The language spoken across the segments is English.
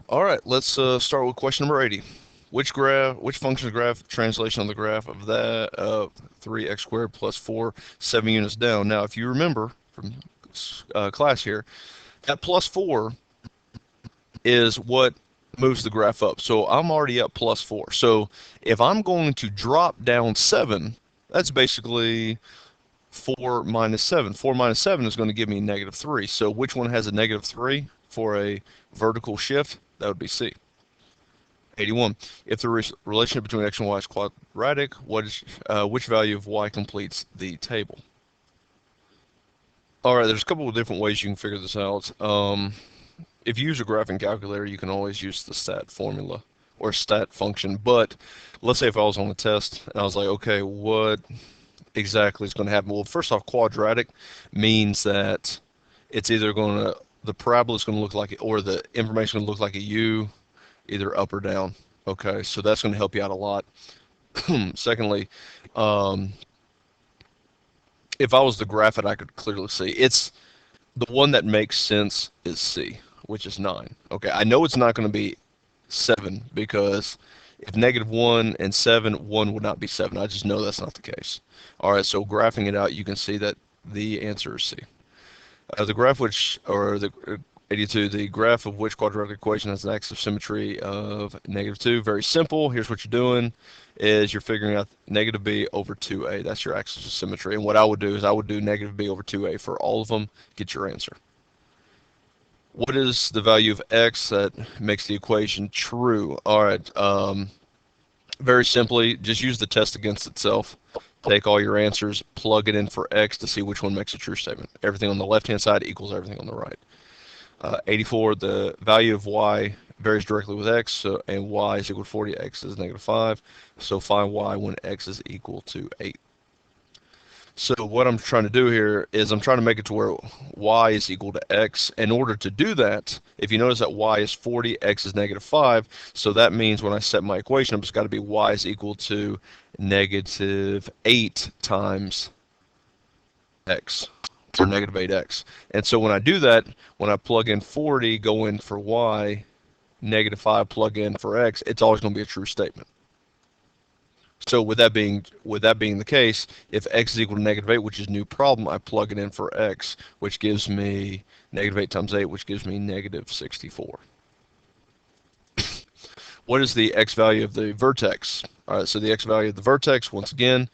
All right, let's start with question number 80. Which function's graph, translation on the graph of that of 3x squared plus 4, 7 units down. Now, if you remember from class here, that plus 4 is what moves the graph up. So I'm already up plus 4. So if I'm going to drop down 7, that's basically 4 minus 7. 4 minus 7 is going to give me negative 3. So which one has a negative 3 for a vertical shift? That would be C. 81. If the relationship between x and y is quadratic, which value of y completes the table? All right, there's a couple of different ways you can figure this out. If you use a graphing calculator, you can always use the stat formula or stat function. But let's say if I was on a test and I was like, okay, what exactly is going to happen? Well, first off, quadratic means that it's either going to, the parabola is going to look like it, or the information is going to look like a U, either up or down. Okay, so that's going to help you out a lot. Secondly, um, if I was to graph it, I could clearly see it's the one that makes sense is C, which is 9. Okay, I know it's not going to be 7 because if negative 1 and 7, 1 would not be 7. I just know that's not the case. All right, so graphing it out, you can see that the answer is C. The graph which, or the 82, the graph of which quadratic equation has an axis of symmetry of negative 2. Very simple. Here's what you're doing is you're figuring out negative b over 2a. That's your axis of symmetry. And what I would do is I would do negative b over 2a for all of them. Get your answer. What is the value of x that makes the equation true? All right. Very simply, just use the test against itself. Take all your answers, plug it in for x to see which one makes a true statement. Everything on the left-hand side equals everything on the right. 84, the value of y varies directly with x, so, and y is equal to 40, x is negative 5. So find y when x is equal to 8. So what I'm trying to do here is I'm trying to make it to where y is equal to x. In order to do that, if you notice that y is 40, x is negative 5, so that means when I set my equation up, it's got to be y is equal to negative 8 times x, or negative 8x. And so when I do that, when I plug in 40, go in for y, negative 5 plug in for x, it's always going to be a true statement. So with that being the case, if x is equal to negative 8, which is a new problem, I plug it in for x, which gives me negative 8 times 8, which gives me negative 64. What is the x value of the vertex? All right, so the x value of the vertex, once again,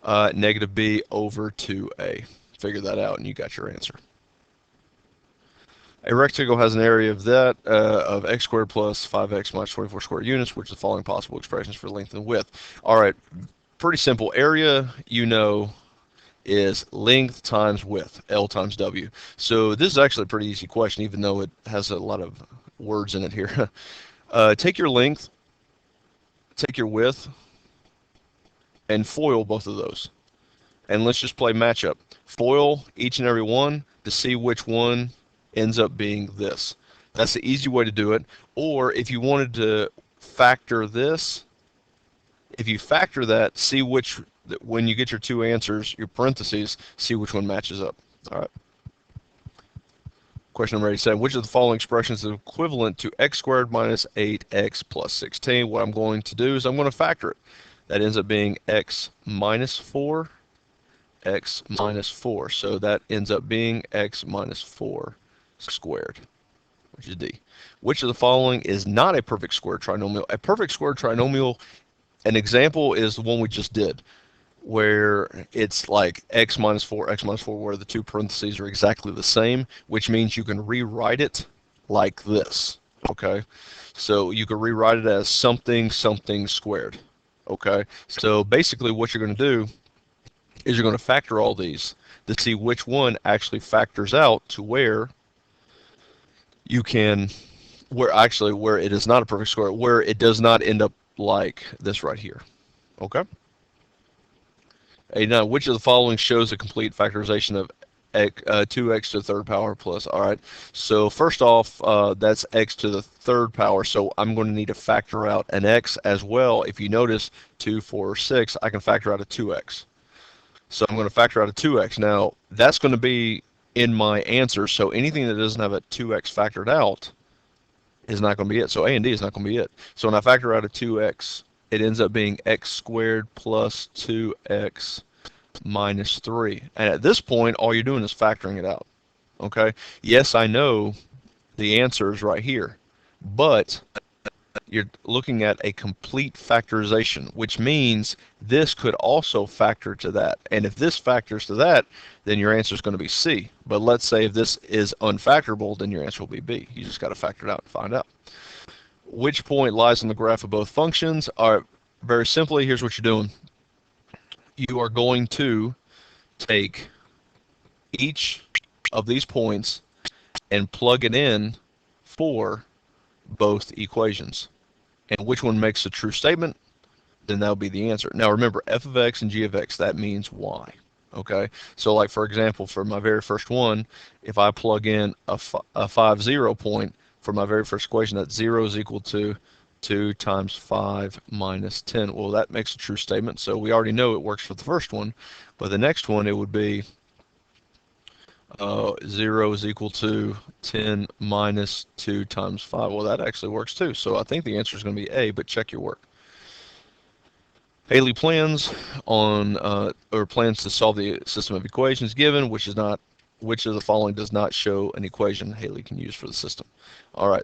negative b over 2a. Figure that out and you got your answer. A rectangle has an area of that of x squared plus 5x minus 24 square units, which is the following possible expressions for length and width. All right, pretty simple. Area, you know, is length times width, L times W. So this is actually a pretty easy question, even though it has a lot of words in it here. Take your length, take your width, and FOIL both of those. And let's just play matchup. FOIL each and every one to see which one ends up being this. That's the easy way to do it. Or if you wanted to factor this, if you factor that, see which, when you get your two answers, your parentheses, see which one matches up. All right. Question number 87. Which of the following expressions is equivalent to x squared minus 8x plus 16? What I'm going to do is I'm going to factor it. That ends up being x minus 4, x minus 4. So that ends up being x minus 4 squared, which is D. Which of the following is not a perfect square trinomial? A perfect square trinomial, an example is the one we just did, where it's like x minus 4, where the two parentheses are exactly the same, which means you can rewrite it like this, okay? So you can rewrite it as something, something squared, okay? So basically what you're going to do is you're going to factor all these to see which one actually factors out to where you can, where it is not a perfect square, where it does not end up like this right here. Okay? 89. Which of the following shows a complete factorization of 2x to the third power plus? All right. So first off, that's x to the third power. So I'm going to need to factor out an x as well. If you notice, 2, 4, 6, I can factor out a 2x. So I'm going to factor out a 2x. Now, that's going to be in my answer. So anything that doesn't have a 2x factored out is not going to be it. So A and D is not going to be it. So when I factor out a 2x, it ends up being x squared plus 2x minus 3. And at this point, all you're doing is factoring it out. Okay? Yes, I know the answer is right here, but you're looking at a complete factorization, which means this could also factor to that. And if this factors to that, then your answer is going to be C. But let's say if this is unfactorable, then your answer will be B. You just got to factor it out and find out. Which point lies on the graph of both functions? Very simply, here's what you're doing. You are going to take each of these points and plug it in for both equations. And which one makes a true statement, then that'll be the answer. Now remember, f of x and g of x, that means y. Okay? So like for example, for my very first one, if I plug in a 5, 0 point for my very first equation, that 0 is equal to 2 times 5 minus 10. Well, that makes a true statement, so we already know it works for the first one. But the next one, it would be 0 is equal to 10 minus 2 times 5. Well, that actually works too. So I think the answer is going to be A, but check your work. Haley plans to solve the system of equations given, which of the following does not show an equation Haley can use for the system. All right,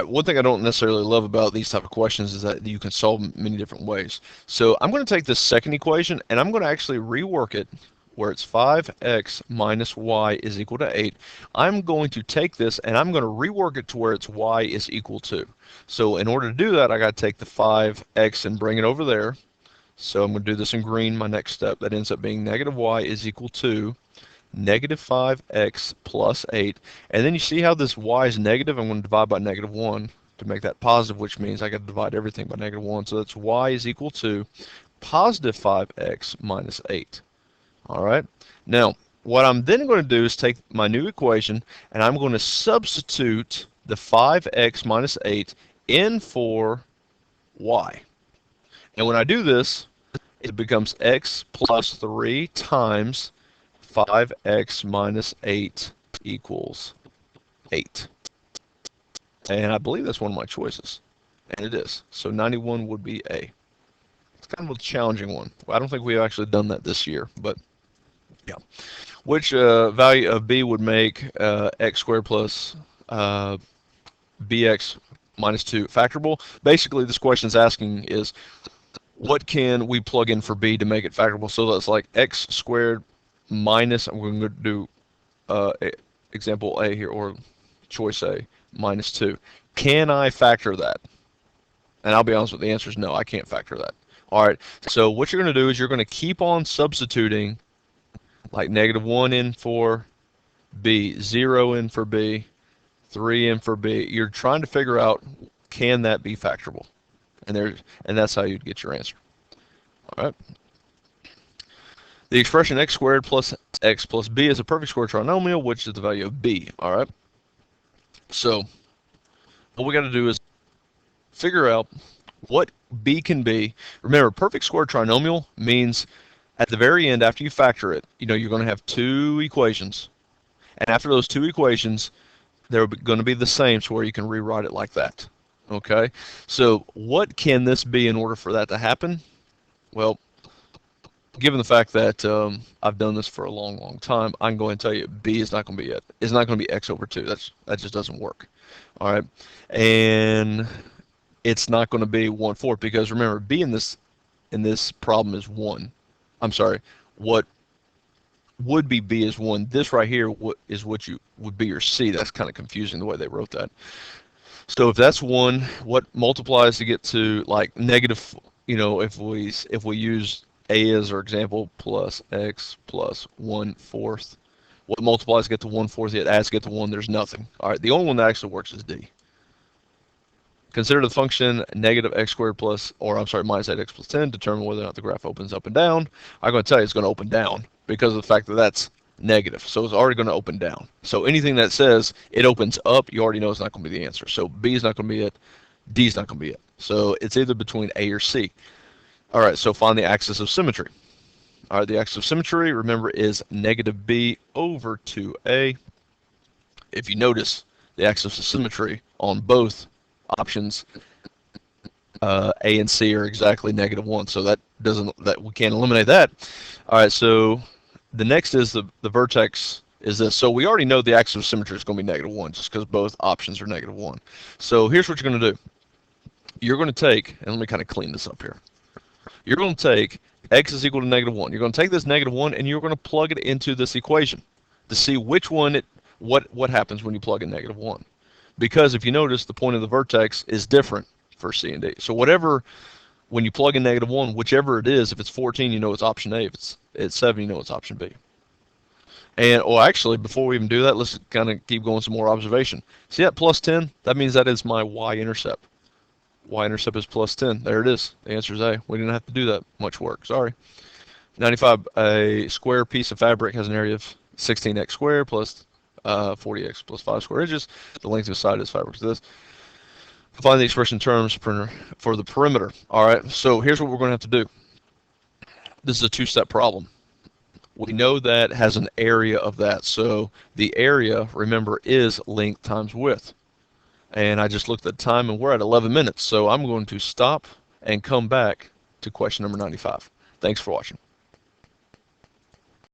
one thing I don't necessarily love about these type of questions is that you can solve them many different ways. So I'm going to take this second equation and I'm going to actually rework it where it's 5x minus y is equal to 8. I'm going to take this and I'm going to rework it to where it's y is equal to. So in order to do that, I got to take the 5x and bring it over there. So I'm going to do this in green, my next step. That ends up being negative y is equal to negative 5x plus 8. And then you see how this y is negative? I'm going to divide by negative 1 to make that positive, which means I got to divide everything by negative 1. So that's y is equal to positive 5x minus 8. All right. Now, what I'm then going to do is take my new equation and I'm going to substitute the 5x minus 8 in for y. And when I do this, it becomes x plus 3 times 5x minus 8 equals 8. And I believe that's one of my choices. And it is. So 91 would be A. It's kind of a challenging one. I don't think we've actually done that this year, but yeah. Which value of B would make x squared plus bx minus 2 factorable? Basically, this question is asking is, what can we plug in for B to make it factorable? So that's like x squared minus, I'm going to do example A here, or choice A, minus 2. Can I factor that? And I'll be honest with the answer is no, I can't factor that. All right, so what you're going to do is you're going to keep on substituting like negative 1 in for B, 0 in for B, 3 in for B. You're trying to figure out, can that be factorable? And that's how you'd get your answer. All right. The expression x squared plus x plus b is a perfect square trinomial, which is the value of b. All right. So what we got to do is figure out what b can be. Remember, perfect square trinomial means at the very end, after you factor it, you're going to have two equations. And after those two equations, they're going to be the same, so where you can rewrite it like that. Okay? So what can this be in order for that to happen? Well, given the fact that I've done this for a long, long time, I'm going to tell you B is not going to be it. It's not going to be x over 2. That just doesn't work. All right? And it's not going to be 1/4 because remember, B in this problem is 1. I'm sorry, what would be B is 1. This right here is what you would be your C. That's kind of confusing the way they wrote that. So if that's 1, what multiplies to get to like negative, if we use A as our example, plus x plus 1/4. What multiplies to get to 1/4? It adds to get to 1. There's nothing. All right, the only one that actually works is D. Consider the function negative x squared minus 8x plus 10. Determine whether or not the graph opens up and down. I'm going to tell you it's going to open down because of the fact that that's negative. So it's already going to open down. So anything that says it opens up, you already know it's not going to be the answer. So B is not going to be it. D is not going to be it. So it's either between A or C. All right, so find the axis of symmetry. All right, the axis of symmetry, remember, is negative B over 2A. If you notice, the axis of symmetry on both options A and C are exactly -1. So that we can't eliminate that. All right, so the next is the vertex is this. So we already know the axis of symmetry is going to be -1 just because both options are -1. So here's what you're going to do. You're going to take, and let me kind of clean this up here. You're going to take x is equal to -1. You're going to take this -1 and you're going to plug it into this equation to see which one what happens when you plug in -1. Because if you notice, the point of the vertex is different for C and D. So whatever, when you plug in -1, whichever it is, if it's 14, you know it's option A. If it's 7, you know it's option B. And, oh, actually, before we even do that, let's kind of keep going some more observation. See that plus 10? That means that is my y-intercept. Y-intercept is plus 10. There it is. The answer is A. We didn't have to do that much work. Sorry. 95, a square piece of fabric has an area of 16x squared plus 40x plus 5 square inches. The length of the side of this fabric is this. Find the expression terms for the perimeter. All right, so here's what we're going to have to do. This is a two-step problem. We know that has an area of that. So the area, remember, is length times width. And I just looked at the time, and we're at 11 minutes. So I'm going to stop and come back to question number 95. Thanks for watching.